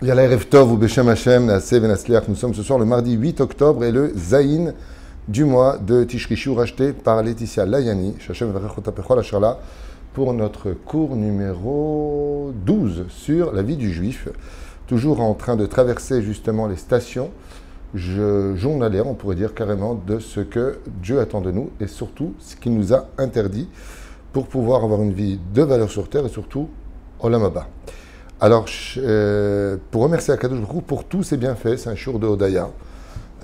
Yalla Erev Tov ou Beshem Hashem, Naaseh Venasliach. Nous sommes ce soir le mardi 8 octobre et le Zayin du mois de Tishrishu racheté par Laetitia Layani, Shachem Varechota Pechol Asherla, pour notre cours numéro 12 sur la vie du juif. Toujours en train de traverser justement les stations journalières, on pourrait dire carrément, de ce que Dieu attend de nous et surtout ce qu'il nous a interdit pour pouvoir avoir une vie de valeur sur terre et surtout Olam Haba. Alors, pour remercier Akadosh Baruch Hu pour tous ses bienfaits, c'est un jour de Hodaya,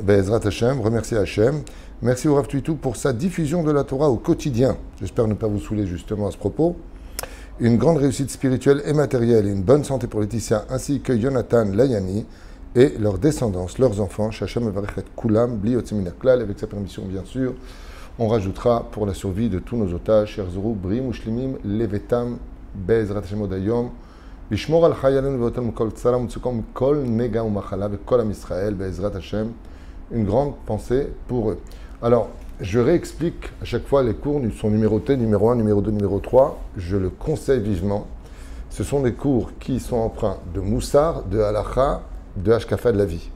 Be'ezrat Hashem, remercier Hashem. Merci au Rav Tuitou pour sa diffusion de la Torah au quotidien. J'espère ne pas vous saouler justement à ce propos. Une grande réussite spirituelle et matérielle et une bonne santé pour Laetitia ainsi que Jonathan Layani et leurs descendants, leurs enfants, Shachem Evarech Kulam, Bli Yotzei Min Haklal, avec sa permission bien sûr. On rajoutera pour la survie de tous nos otages, Sherzuru, Brim, Ushlimim, Levetam, Be'ezrat Hashem Odayom, לשמור על חיילינו ואותנו מכל צרה ומצוקה ומכל נגע ומחלה וכל עם ישראל בעזרת השם. Une grande pensée pour eux. Alors, je réexplique à chaque fois les cours sont numérotés, numéro 1, numéro 2, numéro 3. Je le conseille vivement. Ce sont des cours qui sont empreints de Moussar, de Halacha, de Hashkafa de la vie.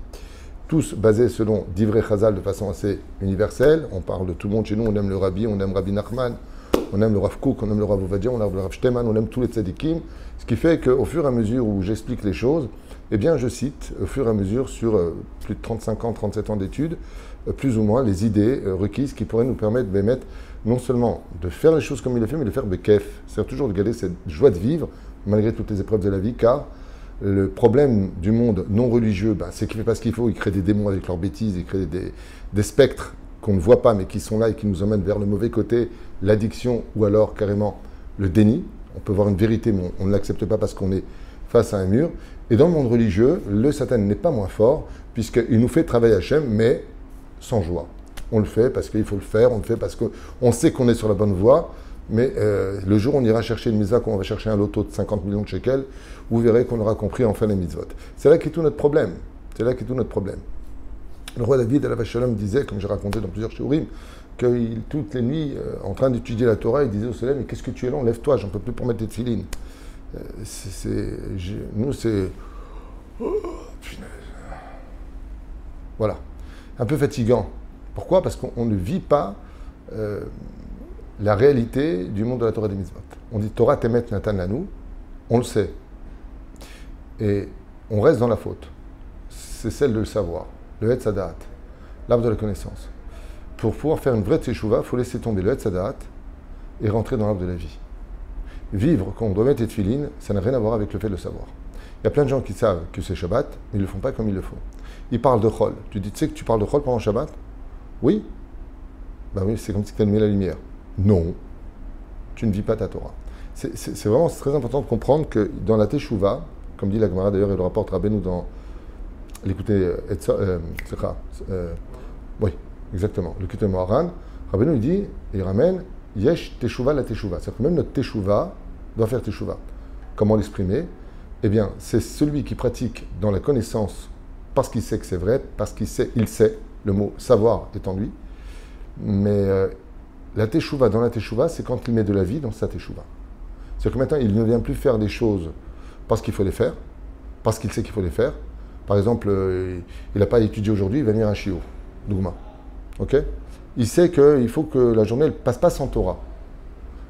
Tous basés selon Divrei Chazal de façon assez universelle. On parle de tout le monde chez nous, on aime le Rabbi, on aime Rabbi Nachman, on aime le Rav Kook, on aime le Rav Ovadia, on aime le Rav Shteman, on aime tous les tzadikim. Ce qui fait qu'au fur et à mesure où j'explique les choses, eh bien je cite au fur et à mesure sur plus de 35 ans, 37 ans d'études, plus ou moins les idées requises qui pourraient nous permettre d'émettre non seulement de faire les choses comme il le fait, mais de faire bekef. C'est-à-dire toujours de garder cette joie de vivre malgré toutes les épreuves de la vie, car le problème du monde non religieux, c'est qu'il ne fait pas ce qu'il faut, il crée des démons avec leurs bêtises, il crée des spectres qu'on ne voit pas mais qui sont là et qui nous emmènent vers le mauvais côté, l'addiction ou alors carrément le déni. On peut voir une vérité, mais on ne l'accepte pas parce qu'on est face à un mur. Et dans le monde religieux, le Satan n'est pas moins fort, puisqu'il nous fait travailler Hachem, mais sans joie. On le fait parce qu'il faut le faire, on le fait parce qu'on sait qu'on est sur la bonne voie, mais le jour où on ira chercher une mitzvah, qu'on va chercher un loto de 50 millions de shekels, vous verrez qu'on aura compris enfin les mitzvot. C'est là qu'est tout notre problème. C'est là qu'est tout notre problème. Le roi David, alav shalom, disait, comme j'ai raconté dans plusieurs shiurim, que toutes les nuits, en train d'étudier la Torah, il disait au soleil, mais qu'est-ce que tu es long, lève-toi, j'en peux plus pour mettre tes tefilines. Nous, c'est... Oh, punaise. Voilà. Un peu fatigant. Pourquoi ? Parce qu'on ne vit pas la réalité du monde de la Torah des mitzvot. On dit Torah temet natan lanu, on le sait. Et on reste dans la faute. C'est celle de le savoir, le Etz Hadat, l'arbre de la connaissance. Pour pouvoir faire une vraie teshuvah, il faut laisser tomber le Etz Hadat et rentrer dans l'arbre de la vie. Vivre, quand on doit mettre les tefilines, ça n'a rien à voir avec le fait de le savoir. Il y a plein de gens qui savent que c'est Shabbat, mais ils ne le font pas comme il le faut. Ils parlent de Chol. Tu dis, tu sais que tu parles de Chol pendant Shabbat ? Oui. Ben oui, c'est comme si tu allumais la lumière. Non. Tu ne vis pas ta Torah. C'est vraiment très important de comprendre que dans la teshuvah, comme dit la Gemara d'ailleurs, et le rapporte Rabbeinu dans l'écouter, oui. Exactement. Le Kutei Moharan, Rabbeinu il dit, il ramène Yesh Teshuvah la Teshuvah. C'est-à-dire que même notre Teshuvah doit faire Teshuvah. Comment l'exprimer ? Eh bien, c'est celui qui pratique dans la connaissance parce qu'il sait que c'est vrai, parce qu'il sait, le mot savoir est en lui. Mais la Teshuvah, dans la Teshuvah, c'est quand il met de la vie dans sa Teshuvah. C'est-à-dire que maintenant, il ne vient plus faire des choses parce qu'il faut les faire, parce qu'il sait qu'il faut les faire. Par exemple, il n'a pas étudié aujourd'hui, il va venir à un shiur. Dougma. Ok ? Il sait qu'il faut que la journée ne passe pas sans Torah.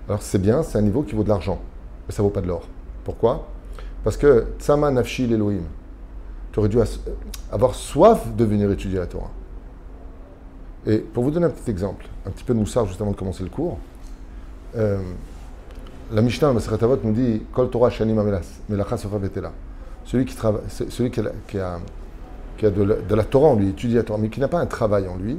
Alors c'est bien, c'est un niveau qui vaut de l'argent, mais ça ne vaut pas de l'or. Pourquoi ? Parce que Tzama Nafshi l'Elohim, tu aurais dû avoir soif de venir étudier la Torah. Et pour vous donner un petit exemple, un petit peu de moussard juste avant de commencer le cours, la Mishnah, le Masechet Avot nous dit Kol Torah Shani Melacha Sofa Betela. Celui qui a de la Torah en lui, étudie la Torah, mais qui n'a pas un travail en lui,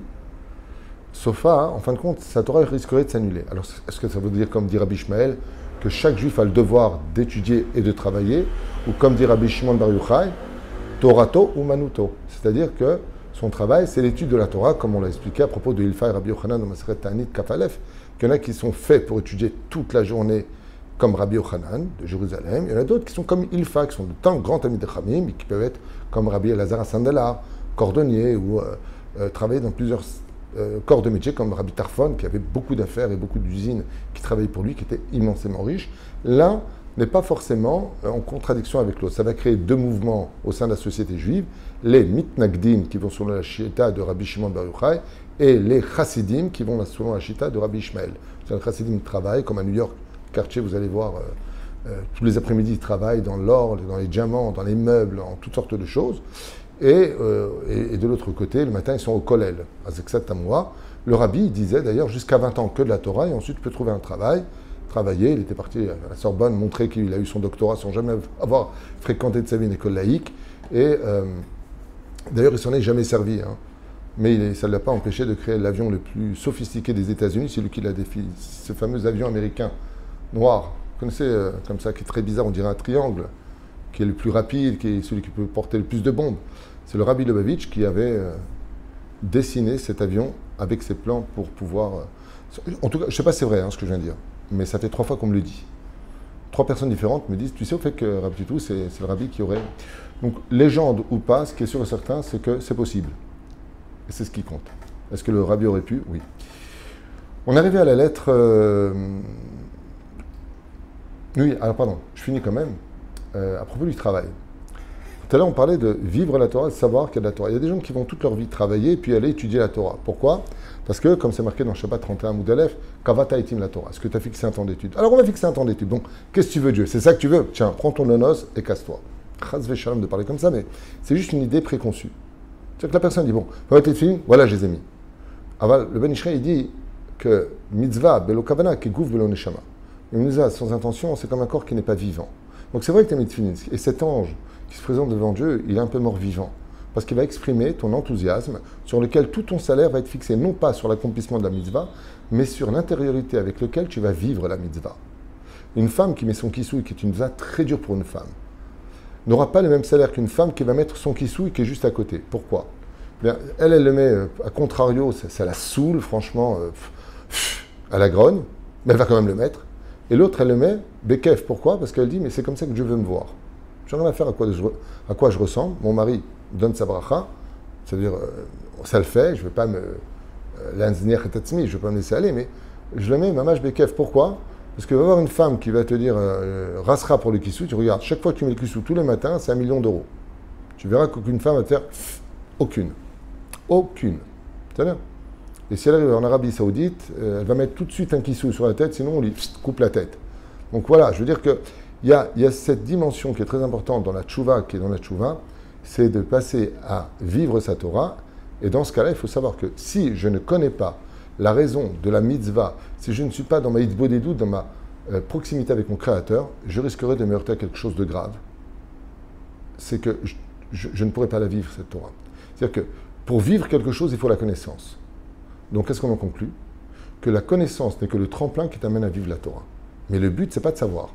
Sofa, en fin de compte, sa Torah risquerait de s'annuler. Alors, est-ce que ça veut dire, comme dit Rabbi Ishmael, que chaque juif a le devoir d'étudier et de travailler, ou comme dit Rabbi Shimon Bar Yochai, Torato ou Manuto. C'est-à-dire que son travail, c'est l'étude de la Torah, comme on l'a expliqué à propos de Ilfa et Rabbi Yochanan dans Masechet Ta'anit Kafalef, qu'il y en a qui sont faits pour étudier toute la journée, comme Rabbi Yochanan de Jérusalem. Il y en a d'autres qui sont comme Ilfa, qui sont de tant grands amis de Chamim, mais qui peuvent être comme Rabbi Elazar Sandalar, cordonnier, ou travailler dans plusieurs corps de métier comme Rabbi Tarfon, qui avait beaucoup d'affaires et beaucoup d'usines qui travaillaient pour lui, qui était immensément riche. L'un n'est pas forcément en contradiction avec l'autre. Ça va créer deux mouvements au sein de la société juive, les mitnagdim qui vont selon la shita de Rabbi Shimon Bar Yochai et les chassidim qui vont selon la shita de Rabbi Ishmael. Les chassidim travaillent, comme à New York, quartier, vous allez voir, tous les après-midi, ils travaillent dans l'or, dans les diamants, dans les meubles, en toutes sortes de choses. Et de l'autre côté, le matin, ils sont au kollel, à Zeksat Tamoua. Le rabbi disait d'ailleurs jusqu'à 20 ans que de la Torah, et ensuite tu peux trouver un travail. Travailler, il était parti à la Sorbonne, montrer qu'il a eu son doctorat sans jamais avoir fréquenté de sa vie une école laïque. Et d'ailleurs, il s'en est jamais servi. Hein. Mais ça ne l'a pas empêché de créer l'avion le plus sophistiqué des États-Unis, c'est lui qui l'a défini, ce fameux avion américain noir. Vous connaissez, comme ça, qui est très bizarre, on dirait un triangle, qui est le plus rapide, qui est celui qui peut porter le plus de bombes. C'est le Rabbi Lubavitch qui avait dessiné cet avion avec ses plans pour pouvoir... en tout cas, je ne sais pas si c'est vrai ce que je viens de dire, mais ça fait 3 fois qu'on me le dit. 3 personnes différentes me disent, tu sais au fait que Rabbi Titou, c'est le Rabbi qui aurait... Donc, légende ou pas, ce qui est sûr et certain, c'est que c'est possible. Et c'est ce qui compte. Est-ce que le Rabbi aurait pu? Oui. On est arrivé à la lettre... Oui, alors pardon, je finis quand même. À propos du travail. Tout à l'heure, on parlait de vivre la Torah, de savoir qu'il y a de la Torah. Il y a des gens qui vont toute leur vie travailler puis aller étudier la Torah. Pourquoi? Parce que, comme c'est marqué dans Shabbat 31 Moudalef, Kavata itim la Torah. Est-ce que tu as fixé un temps d'étude? Alors, on va fixer un temps d'étude. Donc, qu'est-ce que tu veux, Dieu? C'est ça que tu veux? Tiens, prends ton nonos et casse-toi. Chas v'shalom de parler comme ça, mais c'est juste une idée préconçue. C'est-à-dire que la personne dit, bon, va être fini, voilà, je les ai mis. Aval, le Ben Ishraï, il dit que mitzvah, belo kavana, qui gouf belo neshama. Une mitzvah sans intention, c'est comme un corps qui n'est pas vivant. Donc, c'est vrai que tu as mis fini. Et cet ange qui se présente devant Dieu, il est un peu mort-vivant. Parce qu'il va exprimer ton enthousiasme sur lequel tout ton salaire va être fixé, non pas sur l'accomplissement de la mitzvah, mais sur l'intériorité avec laquelle tu vas vivre la mitzvah. Une femme qui met son kissouille, qui est une mitzvah très dure pour une femme, n'aura pas le même salaire qu'une femme qui va mettre son kissouille qui est juste à côté. Pourquoi? Bien, elle le met à contrario, ça la saoule, franchement, à la grogne, mais elle va quand même le mettre. Et l'autre, elle le met bekef. Pourquoi? Parce qu'elle dit, mais c'est comme ça que Dieu veut me voir. Je n'ai rien à faire à quoi je ressemble. Mon mari donne sa bracha, c'est-à-dire, ça le fait, je ne veux pas me l'anznir tatsmi, je ne veux pas me laisser aller, mais je le mets mamash bekef. Pourquoi? Parce qu'il va y avoir une femme qui va te dire rasera pour le kissou. Tu regardes, chaque fois que tu mets le kissou tous les matins, c'est 1 million d'euros. Tu verras qu'aucune femme va te faire aucune. Aucune. C'est-à-dire, et si elle arrive en Arabie Saoudite, elle va mettre tout de suite un kissou sur la tête, sinon on lui coupe la tête. Donc voilà, je veux dire que il y a cette dimension qui est très importante dans la tchouva, qui est dans la tchouva, c'est de passer à vivre sa Torah. Et dans ce cas-là, il faut savoir que si je ne connais pas la raison de la mitzvah, si je ne suis pas dans ma hitbodedut, dans ma proximité avec mon Créateur, je risquerais de me heurter à quelque chose de grave. C'est que je ne pourrais pas la vivre, cette Torah. C'est-à-dire que pour vivre quelque chose, il faut la connaissance. Donc, qu'est-ce qu'on en conclut? Que la connaissance n'est que le tremplin qui t'amène à vivre la Torah. Mais le but, c'est pas de savoir.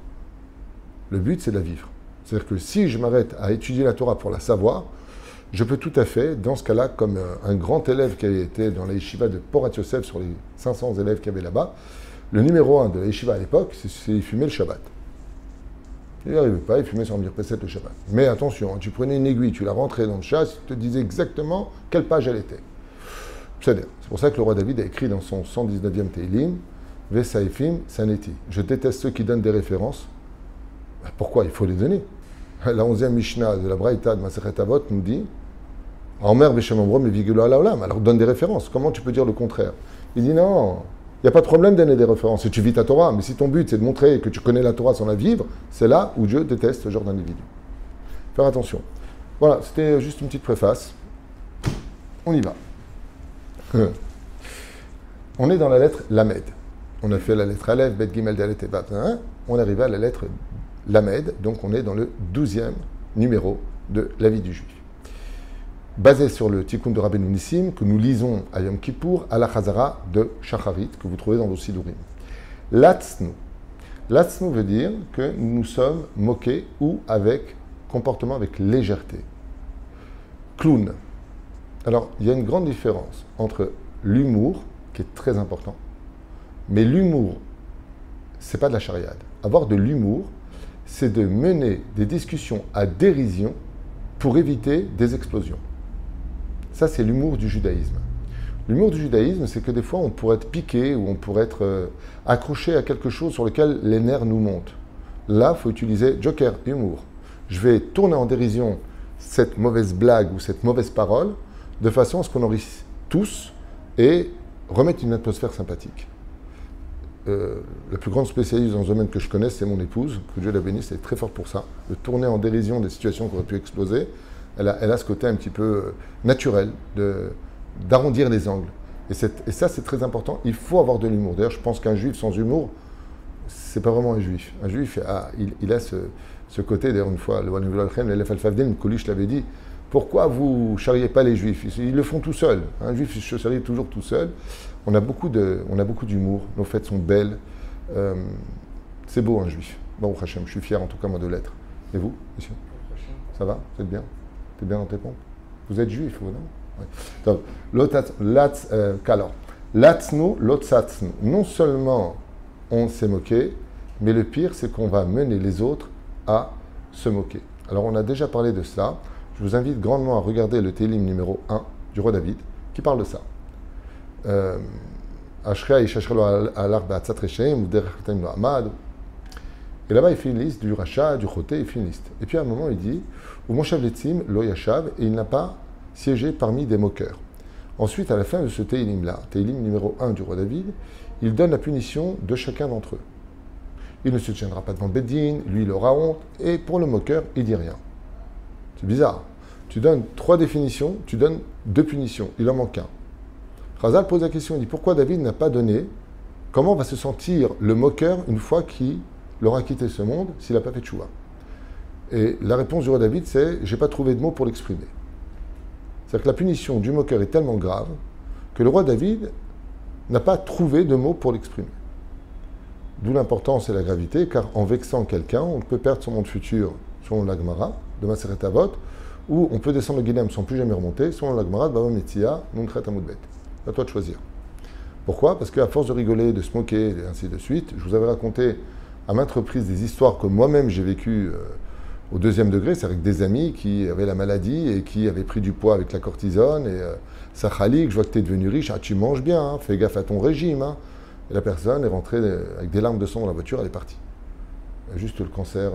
Le but, c'est de la vivre. C'est-à-dire que si je m'arrête à étudier la Torah pour la savoir, je peux tout à fait, dans ce cas-là, comme un grand élève qui avait été dans la yeshiva de Porat Yosef, sur les 500 élèves qu'il y avait là-bas, le numéro 1 de la yeshiva à l'époque, c'est il fumait le Shabbat. Il n'y arrivait pas, il fumait sans me dire Pesset le Shabbat. Mais attention, tu prenais une aiguille, tu la rentrais dans le chasse, il te disait exactement quelle page elle était. C'est pour ça que le roi David a écrit dans son 119e Teilim, Vesaifim Saneti. Je déteste ceux qui donnent des références. Pourquoi? Il faut les donner. La 11e Mishnah de la Braïta de Masechet Avot nous dit Amer Beshem Ombrom et Vigelo Alaolam. Alors donne des références. Comment tu peux dire le contraire? Il dit non, il n'y a pas de problème de donner des références. Si tu vis ta Torah, mais si ton but c'est de montrer que tu connais la Torah sans la vivre, c'est là où Dieu déteste ce genre d'individu. Faire attention. Voilà, c'était juste une petite préface. On y va. On est dans la lettre Lamed. On a fait la lettre Aleph, Bet Gimel Dalet et Vav. On est arrivé à la lettre Lamed, donc on est dans le 12e numéro de la vie du Juif. Basé sur le Tikkun de Rabbeinu Nissim, que nous lisons à Yom Kippour, à la Chazara de Shacharit, que vous trouvez dans vos Sidurim. Latznu. Latznu veut dire que nous sommes moqués ou avec comportement avec légèreté. Clown. Alors, il y a une grande différence entre l'humour, qui est très important, mais l'humour, c'est pas de la chariade. Avoir de l'humour, c'est de mener des discussions à dérision pour éviter des explosions. Ça, c'est l'humour du judaïsme. L'humour du judaïsme, c'est que des fois, on pourrait être piqué ou on pourrait être accroché à quelque chose sur lequel les nerfs nous montent. Là, il faut utiliser joker, humour. Je vais tourner en dérision cette mauvaise blague ou cette mauvaise parole de façon à ce qu'on en rit tous et remettre une atmosphère sympathique. La plus grande spécialiste dans ce domaine que je connaisse, c'est mon épouse, que Dieu la bénisse, elle est très forte pour ça, de tourner en dérision des situations qui auraient pu exploser. Elle a ce côté un petit peu naturel d'arrondir les angles. Et ça, c'est très important. Il faut avoir de l'humour. D'ailleurs, je pense qu'un juif sans humour, c'est pas vraiment un juif. Un juif, il a ce côté. D'ailleurs, une fois, l'élève Al-Fafdin, Kolish l'avait dit, pourquoi vous ne charriez pas les juifs? Ils le font tout seuls. Un juif se charrie toujours tout seul. On a beaucoup d'humour. Nos fêtes sont belles. C'est beau, un juif. Bon, Hachem, je suis fier en tout cas, moi, de l'être. Et vous, monsieur? Ça va? Vous êtes bien? T'es bien dans tes pompes? Vous êtes juif, vous, non? Alors, latznu, lotzatznu. Non seulement on s'est moqué, mais le pire, c'est qu'on va mener les autres à se moquer. Alors, on a déjà parlé de ça. Je vous invite grandement à regarder le Télim numéro 1 du roi David, qui parle de ça. Et là-bas, il fait une liste du rachat, du choté, il fait une liste. Et puis à un moment, il dit ou Moshav Letzim, lo yashav, et il n'a pas siégé parmi des moqueurs. Ensuite, à la fin de ce Télim-là, Télim numéro 1 du roi David, il donne la punition de chacun d'entre eux. Il ne se tiendra pas devant Beddin, lui, il aura honte, et pour le moqueur, il dit rien. C'est bizarre. Tu donnes 3 définitions, tu donnes 2 punitions, il en manque un. Chazal pose la question, il dit pourquoi David n'a pas donné, comment va se sentir le moqueur une fois qu'il aura quitté ce monde s'il n'a pas fait tchouva? Et la réponse du roi David, c'est j'ai pas trouvé de mots pour l'exprimer. C'est-à-dire que la punition du moqueur est tellement grave que le roi David n'a pas trouvé de mots pour l'exprimer. D'où l'importance et la gravité, car en vexant quelqu'un, on peut perdre son monde futur, selon la Gemara, de Maseret Avot, ou on peut descendre le Guilhem sans plus jamais remonter, selon la Gemara, de Baba Metzia, Nunchet Amoudbet. C'est à toi de choisir. Pourquoi? Parce qu'à force de rigoler, de se moquer, et ainsi de suite, je vous avais raconté à maintes reprises des histoires que moi-même j'ai vécues au 2e degré, c'est avec des amis qui avaient la maladie et qui avaient pris du poids avec la cortisone, et ça khalik, je vois que tu es devenu riche, ah tu manges bien, hein, fais gaffe à ton régime. Hein. Et la personne est rentrée avec des larmes de sang dans la voiture, elle est partie. Juste le cancer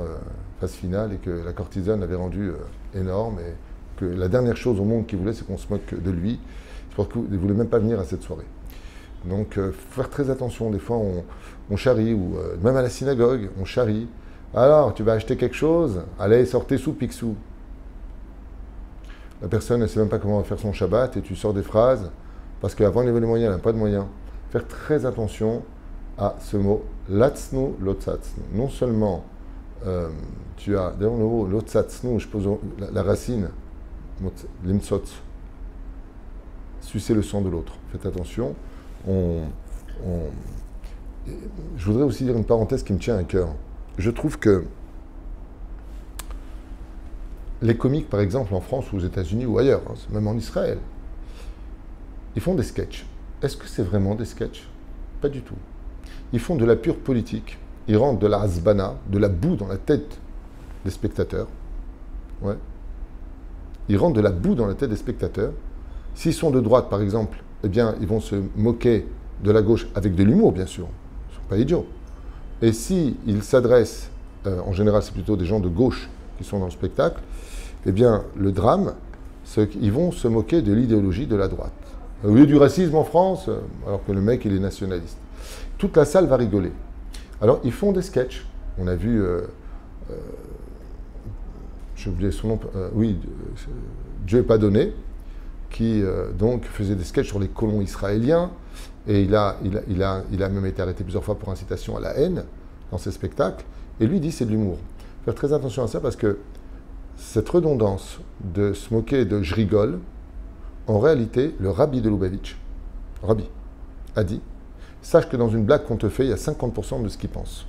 phase finale et que la cortisone l'avait rendu énorme et que la dernière chose au monde qu'il voulait, c'est qu'on se moque de lui. C'est parce qu'il ne voulait même pas venir à cette soirée. Donc, il faut faire très attention. Des fois, on charrie, ou même à la synagogue, on charrie. Alors, tu vas acheter quelque chose? Allez, sortez sous Picsou. La personne ne sait même pas comment faire son Shabbat et tu sors des phrases parce qu'avant, il y avait les moyens, elle n'a pas de moyens. Faire très attention à ce mot latznu, lotzatznu. Non seulement tu as, d'ailleurs le mot lotzatznu, je pose la racine, limtzot, sucer le sang de l'autre. Faites attention. Je voudrais aussi dire une parenthèse qui me tient à cœur. Je trouve que les comiques, par exemple, en France ou aux États-Unis ou ailleurs, hein, même en Israël, ils font des sketchs. Est-ce que c'est vraiment des sketchs? Pas du tout. Ils font de la pure politique. Ils rentrent de la hasbana, de la boue dans la tête des spectateurs. Ouais. Ils rentrent de la boue dans la tête des spectateurs. S'ils sont de droite, par exemple, eh bien, ils vont se moquer de la gauche avec de l'humour, bien sûr. Ils ne sont pas idiots. Et s'ils s'adressent, en général, c'est plutôt des gens de gauche qui sont dans le spectacle, eh bien, le drame, c'est qu'ils vont se moquer de l'idéologie de la droite. Au lieu du racisme en France, alors que le mec, il est nationaliste. Toute la salle va rigoler. Alors, ils font des sketchs. On a vu, j'ai oublié son nom, Dieu n'est pas donné, qui donc faisait des sketchs sur les colons israéliens. Et il a même été arrêté plusieurs fois pour incitation à la haine dans ses spectacles. Et lui dit c'est de l'humour. Faire très attention à ça parce que cette redondance de se moquer de je rigole, en réalité, le rabbi de Lubavitch, a dit sache que dans une blague qu'on te fait, il y a 50% de ce qu'il pense.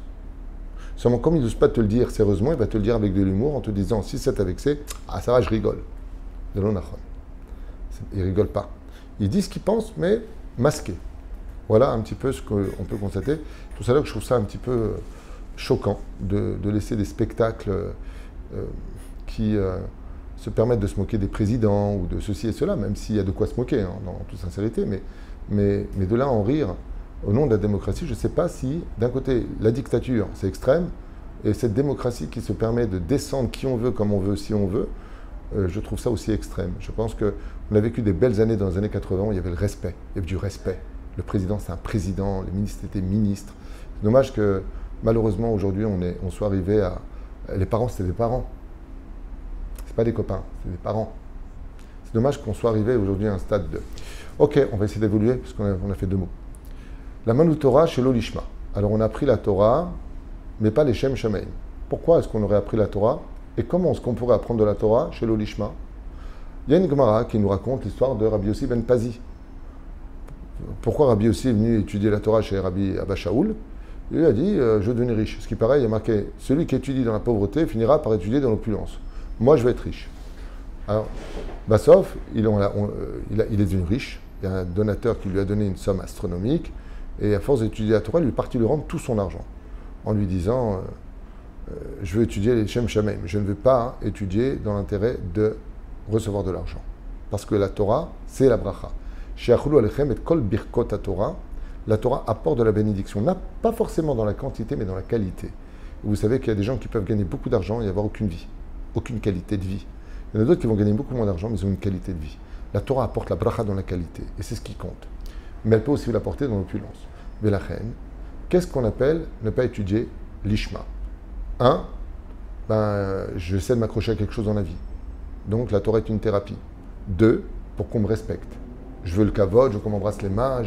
Seulement, comme il n'ose pas te le dire sérieusement, il va te le dire avec de l'humour en te disant si c'est avec vexé, ah ça va, je rigole. De l'onachon. Il rigole pas. Il dit ce qu'il pense, mais masqué. Voilà un petit peu ce qu'on peut constater. Tout ça là que je trouve ça un petit peu choquant de laisser des spectacles qui se permettent de se moquer des présidents ou de ceci et cela, même s'il y a de quoi se moquer, hein, en toute sincérité, mais de là en rire au nom de la démocratie, je ne sais pas si, d'un côté, la dictature, c'est extrême, Et cette démocratie qui se permet de descendre qui on veut, comme on veut, si on veut, je trouve ça aussi extrême. Je pense qu'on a vécu des belles années dans les années 80 où il y avait le respect, il y avait du respect. Le président, c'était un président, les ministres étaient ministres. C'est dommage que, malheureusement, aujourd'hui, on soit arrivé à... Les parents, c'était des parents. C'est pas des copains, c'est des parents. C'est dommage qu'on soit arrivé aujourd'hui à un stade de... Ok, on va essayer d'évoluer, parce qu'on a fait 2 mots. La Manu Torah chez l'Olishma. Alors, on a appris la Torah, mais pas les Shem Shamaim. Pourquoi est-ce qu'on aurait appris la Torah? Et comment est-ce qu'on pourrait apprendre de la Torah chez l'Olishma? Il y a une Gemara qui nous raconte l'histoire de Rabbi Yossi ben Pazi. Pourquoi Rabbi Yossi est venu étudier la Torah chez Rabbi Abba Shaoul? Il lui a dit, je veux devenir riche. Ce qui paraît, il y a marqué, celui qui étudie dans la pauvreté finira par étudier dans l'opulence. Moi, je vais être riche. Alors, Bassov, il est devenu riche. Il y a un donateur qui lui a donné une somme astronomique. Et à force d'étudier la Torah, il est parti lui rendre tout son argent. En lui disant, je veux étudier les Shem Shamaim. Je ne veux pas étudier dans l'intérêt de recevoir de l'argent. Parce que la Torah, c'est la bracha. She'achulu alechem et kol birkot Torah. La Torah apporte de la bénédiction, pas forcément dans la quantité, mais dans la qualité. Vous savez qu'il y a des gens qui peuvent gagner beaucoup d'argent et avoir aucune vie, aucune qualité de vie. Il y en a d'autres qui vont gagner beaucoup moins d'argent, mais ils ont une qualité de vie. La Torah apporte la bracha dans la qualité, et c'est ce qui compte. Mais elle peut aussi l'apporter dans l'opulence. Mais la reine, qu'est-ce qu'on appelle ne pas étudier l'ishma? J'essaie de m'accrocher à quelque chose dans la vie. Donc la Torah est une thérapie. 2, pour qu'on me respecte. Je veux le kavod, je veux qu'on m'embrasse les mains.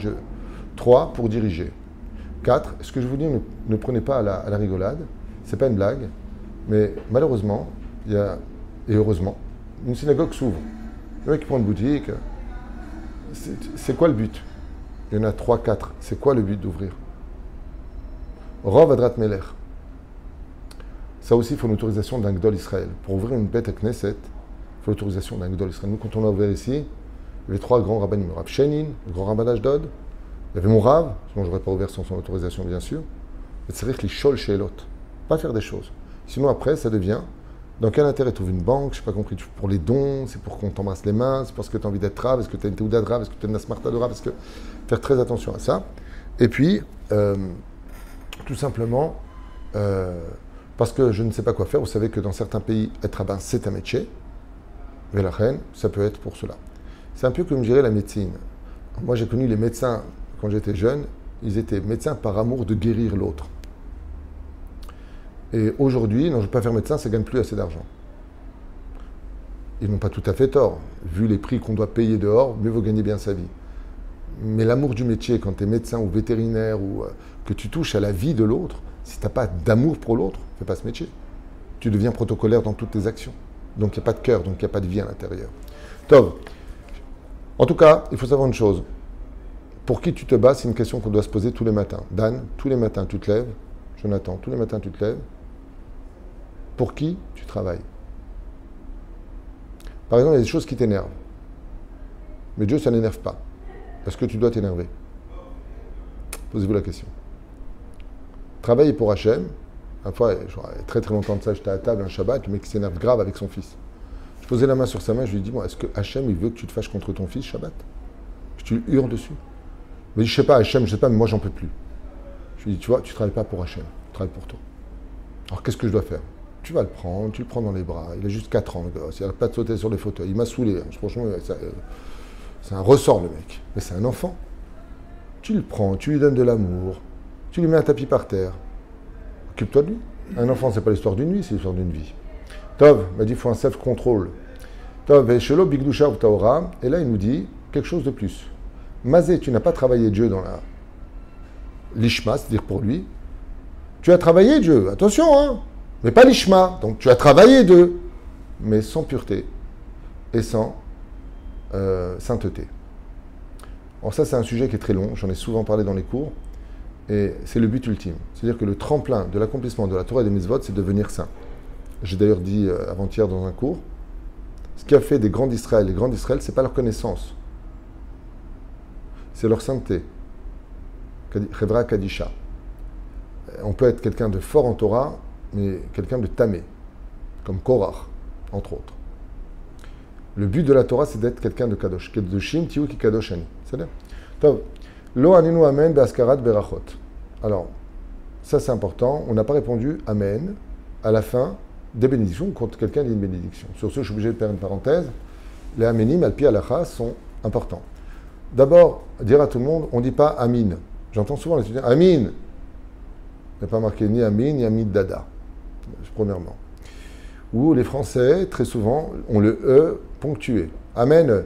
3, pour diriger. 4, ce que je vous dis, ne prenez pas à la rigolade. C'est pas une blague. Mais malheureusement, et heureusement, une synagogue s'ouvre. Le mec qui prend une boutique. C'est quoi le but? Il y en a 3, 4. C'est quoi le but d'ouvrir? Rov Adrat Melech. Ça aussi, il faut l'autorisation d'un Gdol Israël. Pour ouvrir une bête à Knesset, il faut l'autorisation d'un Gdol Israël. Nous, quand on a ouvert ici, il y avait 3 grands rabbinim. Rav Shenin, le grand rabbin d'Ashdod. Il y avait mon Rav, sinon je n'aurais pas ouvert sans son autorisation, bien sûr. Et c'est vrai que les shol chez l'autre. Pas faire des choses. Sinon, après, ça devient dans quel intérêt tu ouvres une banque? Je n'ai pas compris. Pour les dons, c'est pour qu'on t'embrasse les mains, c'est parce que tu as envie d'être Rav, est-ce que tu as une Teuda de Rav, est-ce que tu as une Asmarta de Rav, est-ce que faire très attention à ça. Et puis, tout simplement, parce que je ne sais pas quoi faire. Vous savez que dans certains pays, être rabbin, c'est un métier. Mais la reine, ça peut être pour cela. C'est un peu comme je dirais la médecine. Moi, j'ai connu les médecins, quand j'étais jeune, ils étaient médecins par amour de guérir l'autre. Et aujourd'hui, non, je ne veux pas faire médecin, ça ne gagne plus assez d'argent. Ils n'ont pas tout à fait tort. Vu les prix qu'on doit payer dehors, mieux vaut gagner bien sa vie. Mais l'amour du métier, quand tu es médecin ou vétérinaire, ou que tu touches à la vie de l'autre, si tu n'as pas d'amour pour l'autre, fais pas ce métier. Tu deviens protocolaire dans toutes tes actions. Donc il n'y a pas de cœur, donc il n'y a pas de vie à l'intérieur. Tov. En tout cas, il faut savoir une chose. Pour qui tu te bats, c'est une question qu'on doit se poser tous les matins. Dan, tous les matins tu te lèves. Jonathan, tous les matins tu te lèves. Pour qui tu travailles? Par exemple, il y a des choses qui t'énervent. Mais Dieu, ça n'énerve pas. Est-ce que tu dois t'énerver? Posez-vous la question. Travailler pour Hachem. Une fois, il y a très très longtemps de ça, j'étais à table un Shabbat, le mec s'énerve grave avec son fils. Je posais la main sur sa main, je lui dis, bon, est-ce que Hachem, il veut que tu te fâches contre ton fils Shabbat? Tu lui hurles dessus. Il me dit, je sais pas, Hachem, je sais pas, mais moi j'en peux plus. Je lui dis, tu vois, tu travailles pas pour Hachem, tu travailles pour toi. Alors qu'est-ce que je dois faire? Tu vas le prendre, tu le prends dans les bras, il a juste 4 ans, le gosse, il n'arrête pas de sauter sur les fauteuils, il m'a saoulé, hein. Franchement, c'est un ressort le mec, mais c'est un enfant. Tu le prends, tu lui donnes de l'amour, tu lui mets un tapis par terre. Occupe-toi de lui. Un enfant, c'est pas l'histoire d'une nuit, c'est l'histoire d'une vie. Tov m'a dit, il faut un self-control. Tov, Veshelo, Bigdusha, Taora. Et là, il nous dit quelque chose de plus. Mazé, tu n'as pas travaillé Dieu dans la l'ishma, c'est-à-dire pour lui. Tu as travaillé Dieu, attention, hein, mais pas l'ishma. Donc, tu as travaillé Dieu, mais sans pureté et sans sainteté. Alors ça, c'est un sujet qui est très long. J'en ai souvent parlé dans les cours. Et c'est le but ultime. C'est-à-dire que le tremplin de l'accomplissement de la Torah et des mitzvot, c'est devenir saint. J'ai d'ailleurs dit avant-hier dans un cours, ce qui a fait des grands d'Israël, les grands d'Israël, ce n'est pas leur connaissance, c'est leur sainteté. Chevra Kadisha. On peut être quelqu'un de fort en Torah, mais quelqu'un de tamé, comme Korach, entre autres. Le but de la Torah, c'est d'être quelqu'un de kadosh. Kedoshim tiu ki kadoshani. C'est-à-dire, Lo aninu amen be'askarat berachot. Alors, Ça, c'est important. On n'a pas répondu Amen à la fin des bénédictions quand quelqu'un dit une bénédiction. Sur ce, je suis obligé de faire une parenthèse. Les Amenim, Alpi Halacha, sont importants. D'abord, dire à tout le monde, on ne dit pas Amin. J'entends souvent les étudiants Amin. Il n'y a pas marqué ni Amin, ni Amin Dada, premièrement. Ou les Français, très souvent, ont le E ponctué. Amen.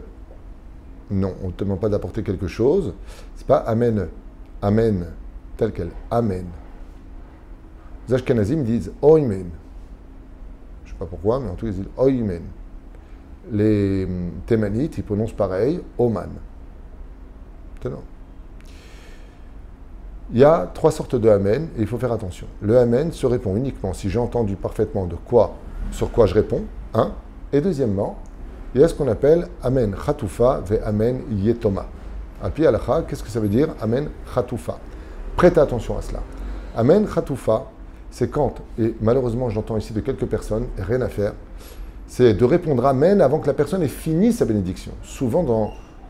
Non, on ne te demande pas d'apporter quelque chose. C'est pas Amen. Amen, tel quel. Amen. Les Ashkenazim disent Oimen. Je ne sais pas pourquoi, mais en tout cas, ils disent Oimen. Les Thémanites, ils prononcent pareil, Oman. Tenant. Il y a 3 sortes de Amen et il faut faire attention. Le Amen se répond uniquement si j'ai entendu parfaitement sur quoi je réponds, un. Et deuxièmement, il y a ce qu'on appelle Amen Chatoufa ve Amen Yetoma. Alpi Halacha, qu'est-ce que ça veut dire Amen Chatoufa? Prêtez attention à cela. Amen Chatoufa, c'est quand, et malheureusement j'entends ici de quelques personnes, rien à faire, c'est de répondre Amen avant que la personne ait fini sa bénédiction. Souvent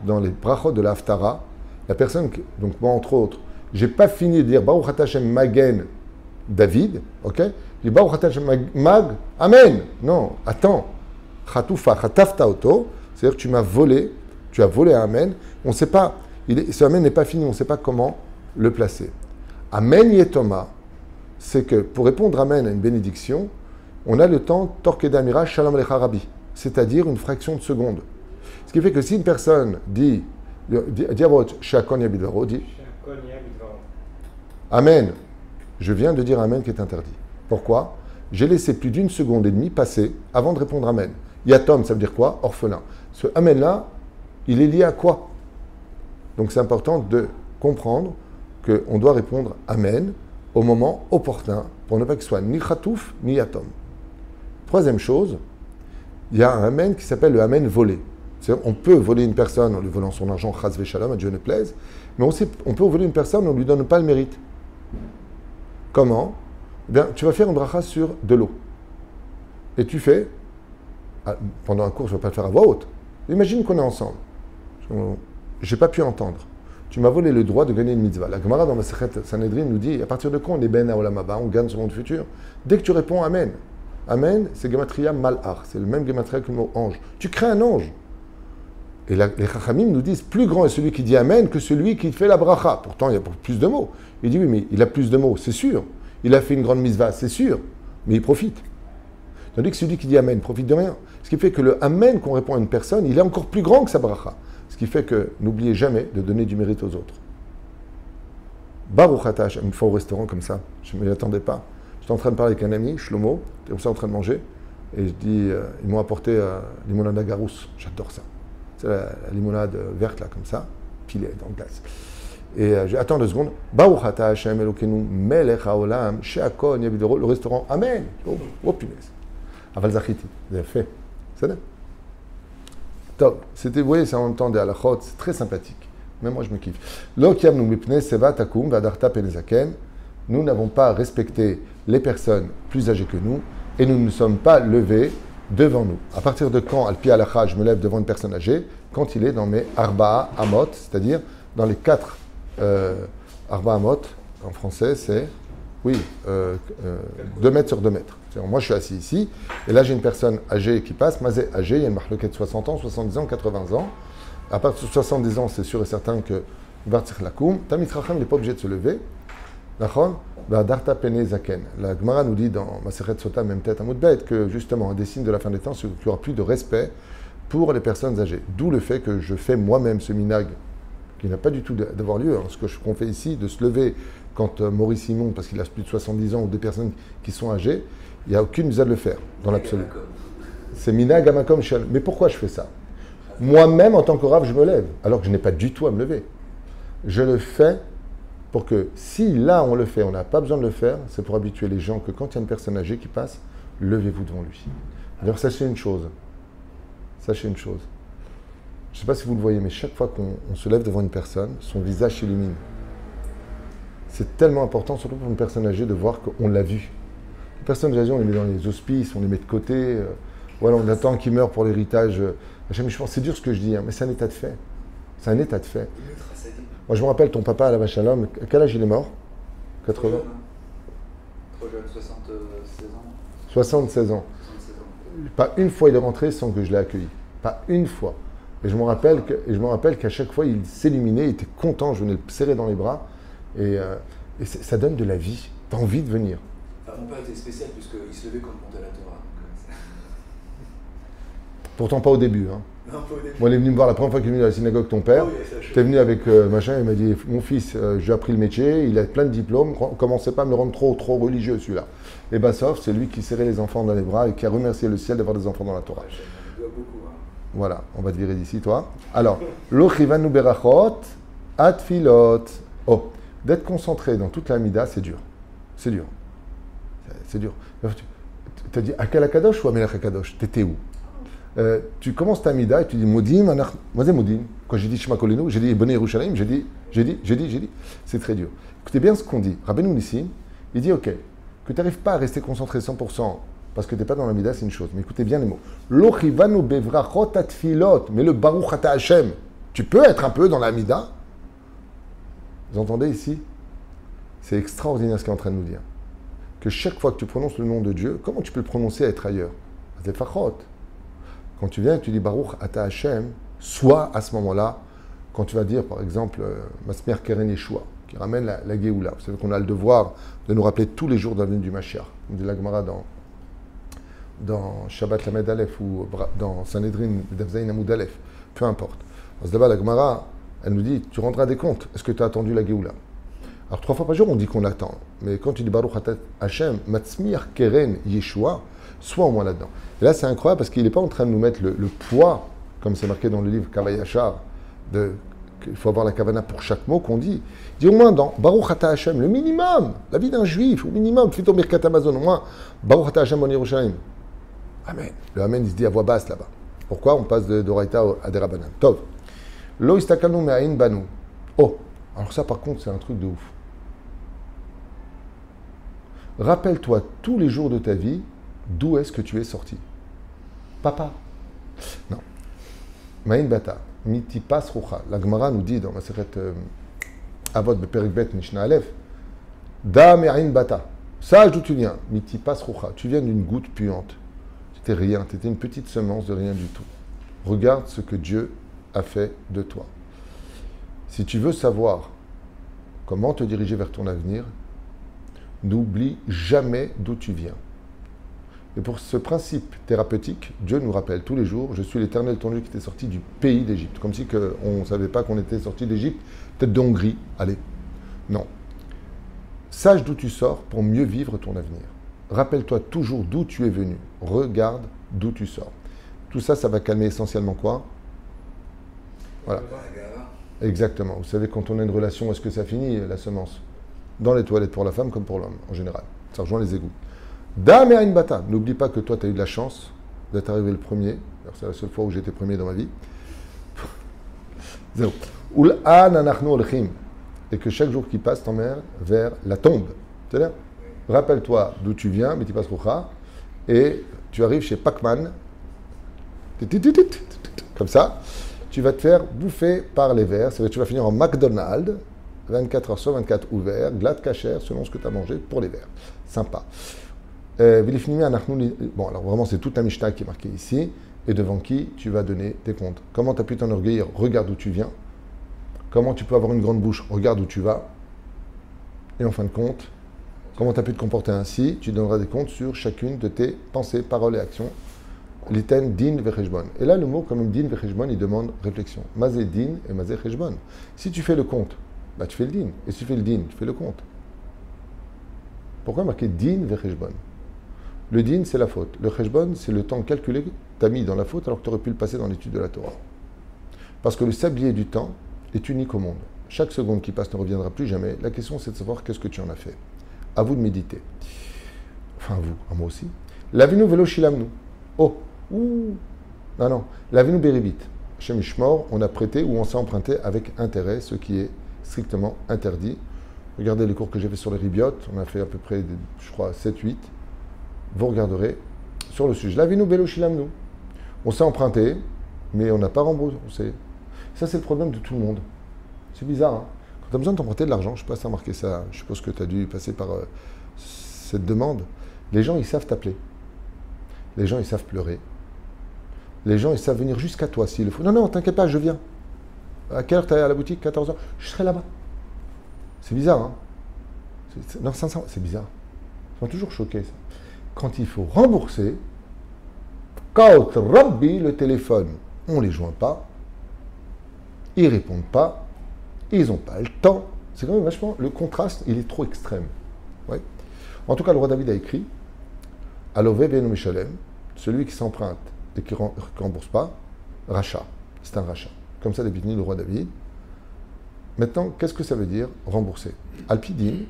dans les brachot de la Haftara, la personne, donc moi entre autres, j'ai pas fini de dire Baruch Ata Hashem Magen David, ok? Je dis Baruch Ata Hashem Mag, Amen. Non, attends. Chatoufa, Chatafta Oto, c'est-à-dire que tu as volé un Amen. On ne sait pas, ce Amen n'est pas fini, on ne sait pas comment le placer. Amen Yetoma, c'est que pour répondre Amen à une bénédiction, on a le temps Torkeda Mira Shalom Alecha Rabbi, c'est-à-dire une fraction de seconde. Ce qui fait que si une personne dit Diavot Shakon Yabidvaro, dit Amen, je viens de dire Amen qui est interdit. Pourquoi? J'ai laissé plus d'1 seconde et demie passer avant de répondre Amen. Yatom, ça veut dire quoi? Orphelin. Ce Amen-là, il est lié à quoi? Donc c'est important de comprendre qu'on doit répondre Amen au moment opportun pour ne pas qu'il soit ni Khatouf ni Yatom. Troisième chose, il y a un Amen qui s'appelle le Amen volé. C'est-à-dire, on peut voler une personne en lui volant son argent, Chaz Veshalom, à Dieu ne plaise, mais on peut voler une personne en ne lui donne pas le mérite. Comment? Eh bien, tu vas faire une bracha sur de l'eau. Et tu fais, pendant un cours, je ne vais pas le faire à voix haute. Imagine qu'on est ensemble. Je n'ai pas pu entendre. Tu m'as volé le droit de gagner une mitzvah. La Gemara dans Masechet Sanhedrin nous dit, à partir de quand on est ben à Olam Haba, on gagne ce monde futur? Dès que tu réponds Amen. Amen, c'est Gematria Malach. C'est le même Gematria que le mot ange. Tu crées un ange. Et les Chachamim nous disent, plus grand est celui qui dit Amen que celui qui fait la bracha. Pourtant, il y a plus de mots. Il dit, oui, mais il a plus de mots, c'est sûr. Il a fait une grande mitzvah, c'est sûr. Mais il profite. Tandis que celui qui dit Amen profite de rien. Ce qui fait que le Amen qu'on répond à une personne, il est encore plus grand que sa bracha. Ce qui fait que n'oubliez jamais de donner du mérite aux autres. Baruch Ata Hashem, une fois au restaurant comme ça, je ne m'y attendais pas. J'étais en train de parler avec un ami, Shlomo, comme ça en train de manger, et je dis, ils m'ont apporté limonade à Garousse, j'adore ça. C'est la limonade verte là, comme ça, pilée dans le glace. Et j'ai dit, attends 2 secondes, Baruch Ata Hashem Elokeinu Melech Haolam She'akon Yavidoro, le restaurant, Amen. Oh punaise. Aval Zachiti, vous avez fait. C'est là. Top. C'était, vous voyez, c'est en même temps des halachot, c'est très sympathique. Même moi, je me kiffe. Nous n'avons pas respecté les personnes plus âgées que nous et nous ne nous sommes pas levés devant nous. À partir de quand, al pi halacha, je me lève devant une personne âgée? Quand il est dans mes arba'a amot, c'est-à-dire dans les 4 arba'a amot, en français, c'est, 2 mètres sur 2 mètres. Moi, je suis assis ici, et là, j'ai une personne âgée qui passe. Mazé âgé, il y a une marloquette de 60 ans, 70 ans, 80 ans. À partir de 70 ans, c'est sûr et certain que Bartzich Lakoum, Tamit Racham n'est pas obligé de se lever. D'accord? Darta Pene Zaken. La Gemara nous dit dans Masechet Sota, même tête à Moudbet, que justement, un des signes de la fin des temps, c'est qu'il n'y aura plus de respect pour les personnes âgées. D'où le fait que je fais moi-même ce minag, qui n'a pas du tout d'avoir lieu. Ce qu'on fait ici, de se lever quand Maurice Simon, parce qu'il a plus de 70 ans, ou des personnes qui sont âgées, il n'y a aucune misère de le faire, dans l'absolu. C'est minag amakom shel. Mais pourquoi je fais ça? Moi-même, en tant que rave, je me lève, alors que je n'ai pas du tout à me lever. Je le fais pour que, si là on le fait, on n'a pas besoin de le faire, c'est pour habituer les gens que quand il y a une personne âgée qui passe, levez-vous devant lui. Alors sachez une chose. Sachez une chose. Je ne sais pas si vous le voyez, mais chaque fois qu'on se lève devant une personne, son visage s'illumine. C'est tellement important, surtout pour une personne âgée, de voir qu'on l'a vu. Les personnes âgées, on les met dans les hospices, on les met de côté. Voilà, on attend qu'ils meurent pour l'héritage. Je pense, c'est dur ce que je dis, hein, mais c'est un état de fait. C'est un état de fait. Moi, je me rappelle ton papa à la Vachalom. À quel âge il est mort? 80. jeune, 76 ans. 76 ans. 76 ans. Pas une fois il est rentré sans que je l'ai accueilli. Pas une fois. Et je me rappelle qu'à chaque fois, il s'illuminait, il était content, je venais le serrer dans les bras. Et ça donne de la vie. Tu as envie de venir. Enfin, mon père était spécial puisqu'il se levait quand on montait à la Torah. Pourtant pas au début. Hein. Non, pas au début. Moi, il est venu me voir la première fois qu'il est venu à la synagogue, ton père. Oh, oui, ça, T'es venu avec machin, il m'a dit, mon fils, j'ai appris le métier, il a plein de diplômes, commencez pas à me rendre trop religieux celui-là. Et Bassof, c'est lui qui serrait les enfants dans les bras et qui a remercié le ciel d'avoir des enfants dans la Torah. Ouais, je dois beaucoup. Hein. Voilà, on va te virer d'ici, toi. Alors, l'ochivanu berachot, atfilot. Oh, d'être concentré dans toute la mida, c'est dur. C'est dur. C'est dur. Tu as dit Akel Akadosh ou Amelech Akadosh? T'étais où? Tu commences ta mida et tu dis Modim, moi c'est Modim. Quand j'ai dit Shema Kolenu, j'ai dit Bonne Yerushalayim, j'ai dit. C'est très dur. Écoutez bien ce qu'on dit. Rabbeinu Nissim, il dit ok, que tu n'arrives pas à rester concentré 100%. Parce que tu n'es pas dans la mida, c'est une chose. Mais écoutez bien les mots. L'ochivanu bevrachot atfilot. Mais le baruch ata Hashem. Tu peux être un peu dans la mida. Vous entendez ici? C'est extraordinaire ce qu'il est en train de nous dire. Que chaque fois que tu prononces le nom de Dieu, comment tu peux le prononcer à être ailleurs? C'est fachot. Quand tu viens et tu dis baruch ata Hashem, soit à ce moment-là, quand tu vas dire par exemple Masmer Keren Yeshua, qui ramène la Géoula. Vous savez qu'on a le devoir de nous rappeler tous les jours de la venue du Mashiach. On dit la Gemara dans Shabbat Lamed Aleph ou dans Sanhedrin Davzaïn Amoud Aleph, peu importe. Alors là-bas, la Gemara, elle nous dit, tu rendras des comptes, est-ce que tu as attendu la Géoula? Alors 3 fois par jour, on dit qu'on attend. Mais quand tu dis Baruch Ata Hashem, Matzmir Keren Yeshua, sois au moins là-dedans. Et là, c'est incroyable parce qu'il n'est pas en train de nous mettre le poids, comme c'est marqué dans le livre Kavayachar, qu'il faut avoir la kavana pour chaque mot qu'on dit. Il dit au moins dans Baruch Ata Hashem, le minimum, la vie d'un juif, au minimum, Fito Birkat Amazon, au moins Baruch Ata Hashem Bon Yerushalayim. Amen. Le Amen, il se dit à voix basse là-bas. Pourquoi on passe de Doraita à des Rabbanan? Tov. Lo istakalnu me'ayin banu. Oh, alors ça par contre, c'est un truc de ouf. Rappelle-toi tous les jours de ta vie d'où est-ce que tu es sorti. Papa. Non. Ma'in bata. Miti pas rucha. La Gemara nous dit dans ma Masechet Avot Beperek Bet Mishnah Aleph. Da me'ayin bata. Sache d'où tu viens. Miti pas rucha. Tu viens d'une goutte puante. Tu n'étais rien. Tu étais une petite semence de rien du tout. Regarde ce que Dieu a fait de toi. Si tu veux savoir comment te diriger vers ton avenir, n'oublie jamais d'où tu viens. Et pour ce principe thérapeutique, Dieu nous rappelle tous les jours, je suis l'Éternel ton Dieu qui t'est sorti du pays d'Égypte. Comme si on ne savait pas qu'on était sorti d'Égypte, peut-être de Hongrie, allez. Non. Sache d'où tu sors pour mieux vivre ton avenir. Rappelle-toi toujours d'où tu es venu. Regarde d'où tu sors. Tout ça, ça va calmer essentiellement quoi? Voilà. Exactement. Vous savez, quand on a une relation, est-ce que ça finit la semence? Dans les toilettes pour la femme comme pour l'homme, en général. Ça rejoint les égouts. Dame et bata. N'oublie pas que toi, tu as eu de la chance d'être arrivé le premier. C'est la seule fois où j'ai été premier dans ma vie. Zéro. Et que chaque jour qui passe t'emmène vers la tombe. C'est-à-dire, rappelle-toi d'où tu viens, mais tu passes et tu arrives chez Pac-Man. Comme ça. Tu vas te faire bouffer par les vers. C'est-à-dire que tu vas finir en McDonald's. 24 heures sur 24 ouvert, glad cachère, selon ce que tu as mangé pour les vers. Sympa. Bon, alors vraiment, c'est toute la Mishnah qui est marquée ici, et devant qui tu vas donner tes comptes. Comment tu as pu t'enorgueillir? Regarde d'où tu viens. Comment tu peux avoir une grande bouche? Regarde où tu vas. Et en fin de compte, comment tu as pu te comporter ainsi? Tu donneras des comptes sur chacune de tes pensées, paroles et actions. L'iten din vecheshbon. Et là, le mot, comme din vecheshbon, il demande réflexion. Mazé din et mazé cheshbon. Si tu fais le compte, bah, tu fais le din. Et si tu fais le din, tu fais le compte. Pourquoi marquer din vecheshbon? Le din, c'est la faute. Le cheshbon, c'est le temps calculé que tu as mis dans la faute alors que tu aurais pu le passer dans l'étude de la Torah. Parce que le sablier du temps est unique au monde. Chaque seconde qui passe ne reviendra plus jamais. La question, c'est de savoir qu'est-ce que tu en as fait. À vous de méditer. Enfin, vous, à moi aussi. Lavinu velo shilamnu. Oh, ouh. Non. Lavinu berivit. Hashem Ishmor, on a prêté ou on s'est emprunté avec intérêt, ce qui est strictement interdit. Regardez les cours que j'ai fait sur les ribiotes. On a fait à peu près, je crois, 7-8. Vous regarderez sur le sujet. Lavinu velo shilamnu. On s'est emprunté, mais on n'a pas remboursé. Ça, c'est le problème de tout le monde. C'est bizarre, hein. Quand tu as besoin de t'emprunter de l'argent, je ne sais pas si tu as remarqué ça, je suppose que tu as dû passer par cette demande, les gens, ils savent t'appeler. Les gens, ils savent pleurer. Les gens, ils savent venir jusqu'à toi s'il le faut. Non, non, t'inquiète pas, je viens. À quelle heure t'es à la boutique? 14 h. Je serai là-bas. C'est bizarre, hein? Non, 500, c'est bizarre. Ils sont toujours choqués, ça. Quand il faut rembourser, quand Rabbi, le téléphone, on ne les joint pas, ils ne répondent pas, ils n'ont pas le temps. C'est quand même vachement... Le contraste, il est trop extrême. Ouais. En tout cas, le roi David a écrit « Alové Benu Mishalem » celui qui s'emprunte et qui ne rembourse pas, rachat. C'est un rachat. Comme ça définit le roi David. Maintenant, qu'est-ce que ça veut dire rembourser? Alpidin,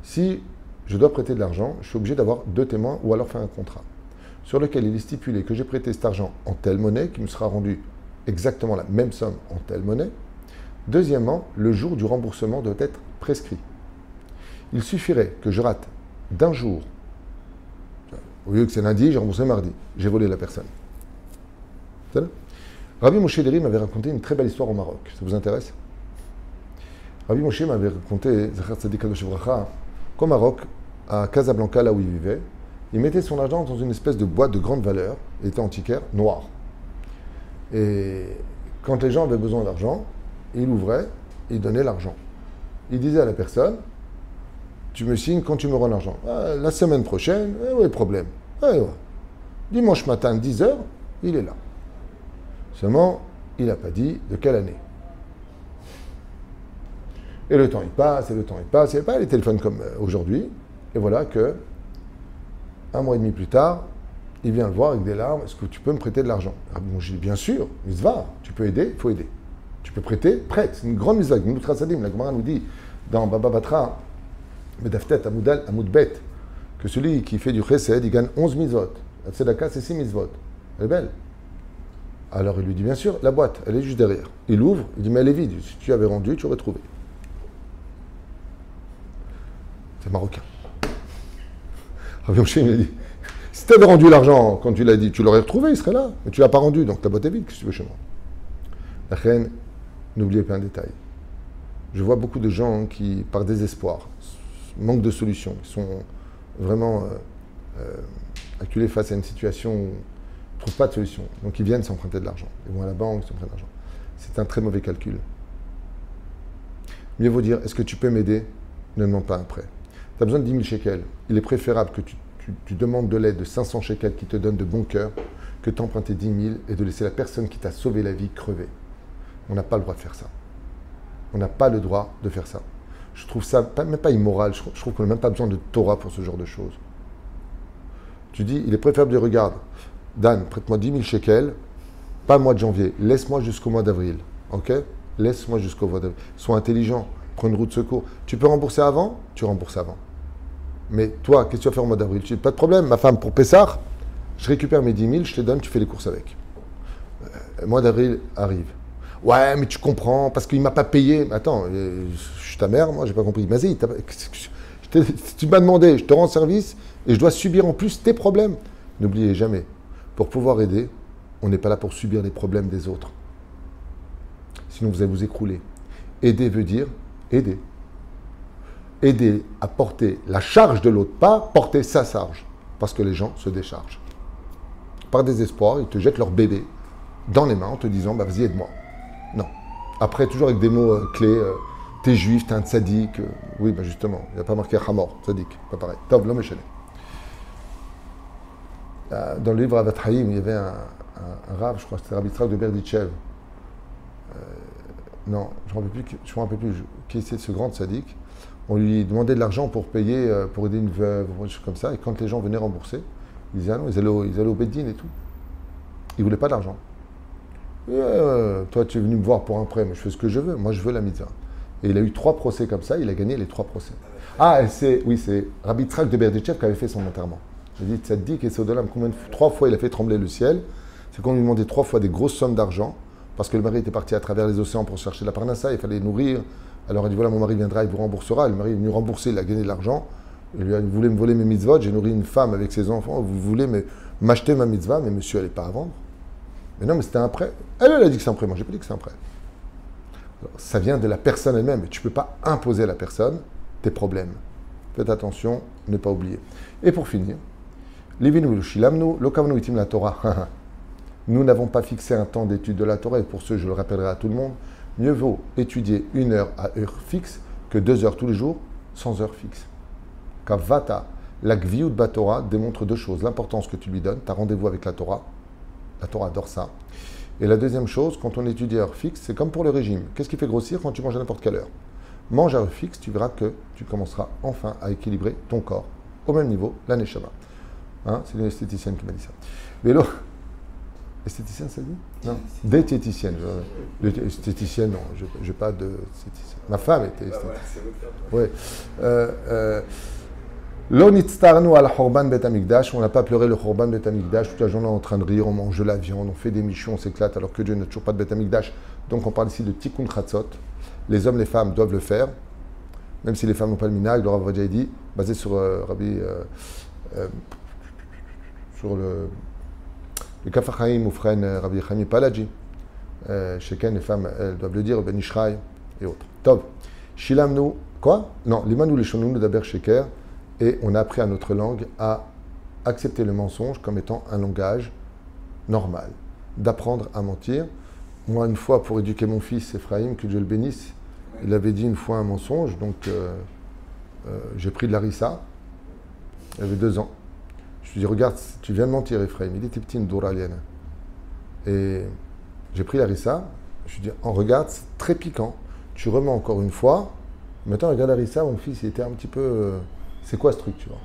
si je dois prêter de l'argent, je suis obligé d'avoir 2 témoins ou alors faire un contrat sur lequel il est stipulé que j'ai prêté cet argent en telle monnaie, qui me sera rendu exactement la même somme en telle monnaie. Deuxièmement, le jour du remboursement doit être prescrit. Il suffirait que je rate d'un jour. Au lieu que c'est lundi, j'ai remboursé mardi. J'ai volé la personne. Rabbi Moshe Deri m'avait raconté une très belle histoire au Maroc. Ça vous intéresse? Rabbi Moshe m'avait raconté, qu'au Maroc, à Casablanca, là où il vivait, il mettait son argent dans une espèce de boîte de grande valeur, il était antiquaire, noir. Et quand les gens avaient besoin d'argent, il ouvrait, il donnait l'argent. Il disait à la personne, tu me signes quand tu me rends l'argent. Ah, la semaine prochaine, oui, problème. Ah, ouais. Dimanche matin, 10 h, il est là. Seulement, il n'a pas dit de quelle année. Et le temps, il passe, et le temps, il passe. Il n'y avait pas les téléphones comme aujourd'hui. Et voilà que, 1 mois et demi plus tard, il vient le voir avec des larmes. Est-ce que tu peux me prêter de l'argent? Bon, j'ai dit, bien sûr, mitzvah, tu peux aider, il faut aider. Tu peux prêter, prête. C'est une grande mitzvah. La Gemara nous dit, dans Baba Batra, Medaftet, Amoudbet, que celui qui fait du chesed, il gagne 11 mitzvot. La tzedaka, c'est 6 mitzvot. Elle est belle. Alors il lui dit, bien sûr, la boîte, elle est juste derrière. Il ouvre, il dit, mais elle est vide. Si tu avais rendu, tu aurais trouvé. C'est marocain. Rabbi Moshe m'a dit, si tu avais rendu l'argent quand tu l'as dit, tu l'aurais retrouvé, il serait là. Mais tu ne l'as pas rendu, donc ta boîte est vide, qu'est-ce que tu veux chez moi? La reine, n'oubliez pas un détail. Je vois beaucoup de gens qui, par désespoir, manque de solutions, qui sont vraiment acculés face à une situation où ils ne trouvent pas de solution. Donc ils viennent s'emprunter de l'argent. Ils vont à la banque, ils s'empruntent de l'argent. C'est un très mauvais calcul. Mieux vaut dire, est-ce que tu peux m'aider? Ne demande pas un prêt. Tu as besoin de 10 000 shekels. Il est préférable que tu demandes de l'aide de 500 shekels qui te donnent de bon cœur que t'emprunter 10 000 et de laisser la personne qui t'a sauvé la vie crever. On n'a pas le droit de faire ça. On n'a pas le droit de faire ça. Je trouve ça même pas immoral. Je trouve qu'on n'a même pas besoin de Torah pour ce genre de choses. Tu dis, il est préférable de regarder. Dan, prête-moi 10 000 shekels, pas le mois de janvier. Laisse-moi jusqu'au mois d'avril. Ok? Laisse-moi jusqu'au mois d'avril. Sois intelligent. Prends une roue de secours. Tu peux rembourser avant? Tu rembourses avant. Mais toi, qu'est-ce que tu vas faire au mois d'avril? Tu dis, pas de problème, ma femme, pour Pessah, je récupère mes 10 000, je te donne, tu fais les courses avec. Le mois d'avril arrive. Ouais, mais tu comprends, parce qu'il ne m'a pas payé. Attends, je suis ta mère, moi, j'ai pas compris. Vas-y, tu m'as demandé, je te rends service, et je dois subir en plus tes problèmes. N'oubliez jamais, pour pouvoir aider, on n'est pas là pour subir les problèmes des autres. Sinon, vous allez vous écrouler. Aider veut dire aider. Aider à porter la charge de l'autre, pas porter sa charge. Parce que les gens se déchargent. Par désespoir, ils te jettent leur bébé dans les mains en te disant, bah, vas-y, aide-moi. Non. Après, toujours avec des mots clés, t'es juif, t'es un tzaddik. Oui, ben justement, il n'y a pas marqué Hamor, tzaddik, pas pareil. Tov, l'homme échelé. Dans le livre Avat Haïm, il y avait un rave, je crois que c'était Rabbi Yitzhak de Berditchev. Non, je ne me rappelle plus qui c'est ce grand tzaddik. On lui demandait de l'argent pour payer, pour aider une veuve, ou des choses comme ça. Et quand les gens venaient rembourser, ils disaient ah non, ils allaient au Beddin et tout. Ils ne voulaient pas d'argent. Toi, tu es venu me voir pour un prêt, mais je fais ce que je veux. Moi, je veux la mitzvah. Et il a eu 3 procès comme ça. Il a gagné les 3 procès. Ah, c'est Rabbi Yitzhak de Berditchev qui avait fait son enterrement. J'ai dit tzaddik et Sodolam, 3 fois il a fait trembler le ciel. C'est qu'on lui demandait 3 fois des grosses sommes d'argent. Parce que le mari était parti à travers les océans pour chercher la parnassa, il fallait nourrir. Alors il dit voilà, mon mari viendra, il vous remboursera. Le mari est venu rembourser, il a gagné de l'argent. Il lui a dit, vous voulez me voler mes mitzvot, j'ai nourri une femme avec ses enfants, vous voulez m'acheter ma mitzvah, mais monsieur, elle n'est pas à vendre. Mais non, mais c'était un prêt. Elle a dit que c'est un prêt, moi j'ai pas dit que c'est un prêt. Alors, ça vient de la personne elle-même, mais tu ne peux pas imposer à la personne tes problèmes. Faites attention, ne pas oublier. Et pour finir, Livinu Shilamnu, Lokavnu Itim la Torah. Nous n'avons pas fixé un temps d'étude de la Torah, et pour ce, je le rappellerai à tout le monde, mieux vaut étudier 1 heure à heure fixe que 2 heures tous les jours sans heure fixe. Kavata, la Gviut Batorah démontre 2 choses. L'importance que tu lui donnes, tu as rendez-vous avec la Torah adore ça. Et la deuxième chose, quand on étudie à heure fixe, c'est comme pour le régime. Qu'est-ce qui fait grossir quand tu manges à n'importe quelle heure? Mange à heure fixe, tu verras que tu commenceras enfin à équilibrer ton corps au même niveau, la Neshama. Hein, c'est une esthéticienne qui m'a dit ça. Vélo. Esthéticienne, ça dit? Non. Diététicienne. Esthéticienne, non, je n'ai pas de esthéticienne. Ma femme était esthéticienne. Oui. L'onitztarnu al Khorban Bet Hamikdash, on n'a pas pleuré le Khorban Bet Hamikdash, toute la journée on est en train de rire, on mange de la viande, on fait des michons, on s'éclate, alors que Dieu n'a toujours pas de Bet Hamikdash. Donc on parle ici de Tikkun Chatzot. Les hommes, les femmes doivent le faire, même si les femmes n'ont pas le minag, le Rav Ovadia dit, basé sur sur le Kaf HaChaim ou Fren Rabbi Chaim Palaji. Chacun, les femmes, elles doivent le dire, Ben Ishraï et autres. Tov. Shilamnu, quoi? Non, Limanu Leshonu Daber Sheker. Et on a appris à notre langue à accepter le mensonge comme étant un langage normal, d'apprendre à mentir. Moi, une fois, pour éduquer mon fils Ephraim, que Dieu le bénisse, il avait dit une fois un mensonge, donc j'ai pris de l'harissa. Il avait 2 ans. Je lui ai dit, regarde, tu viens de mentir, Ephraim. Il était petit, une douralienne. Et j'ai pris l'harissa. Je lui ai dit, regarde, c'est très piquant. Tu remets encore une fois. Maintenant, regarde l'harissa, mon fils, il était un petit peu... c'est quoi ce truc, tu vois?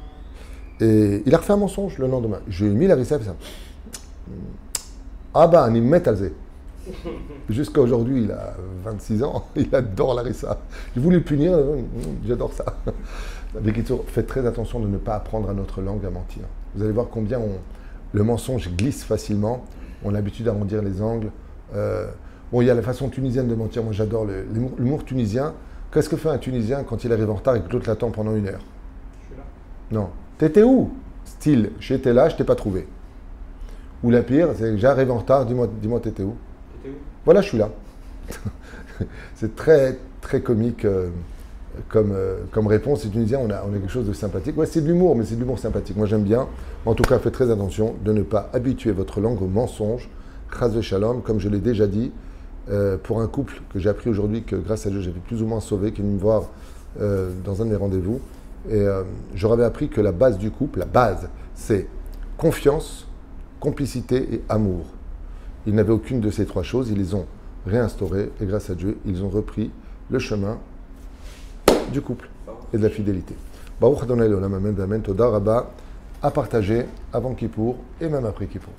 Et il a refait un mensonge le lendemain. Je lui ai mis l'harissa, il fait ça. Ah ben, il me met à zé. Jusqu'à aujourd'hui, il a 26 ans, il adore l'harissa. J'ai voulu le punir, j'adore ça. Bekitsour, faites très attention de ne pas apprendre à notre langue à mentir. Vous allez voir combien le mensonge glisse facilement. On a l'habitude d'arrondir les angles. Bon, il y a la façon tunisienne de mentir. Moi, j'adore l'humour tunisien. Qu'est-ce que fait un Tunisien quand il arrive en retard et que l'autre l'attend pendant 1 heure? Je suis là. Non. T'étais où? Style, j'étais là, je t'ai pas trouvé. Ou la pire, c'est j'arrive en retard, dis-moi t'étais où? T'étais où? Voilà, je suis là. C'est très, très comique comme réponse. Les Tunisiens, on a quelque chose de sympathique. Ouais, c'est de l'humour, mais c'est de l'humour sympathique. Moi, j'aime bien. En tout cas, faites très attention de ne pas habituer votre langue au mensonge. Chas de shalom, comme je l'ai déjà dit, pour un couple que j'ai appris aujourd'hui, que grâce à Dieu, j'avais plus ou moins sauvé, qui est venu me voir dans un de mes rendez-vous. Et je leur avais appris que la base du couple, la base, c'est confiance, complicité et amour. Ils n'avaient aucune de ces 3 choses, ils les ont réinstaurées et grâce à Dieu, ils ont repris le chemin du couple et de la fidélité. Baruch Adonai Leolam, amen, amen, toda rabba, à partager avant Kippour et même après Kippour.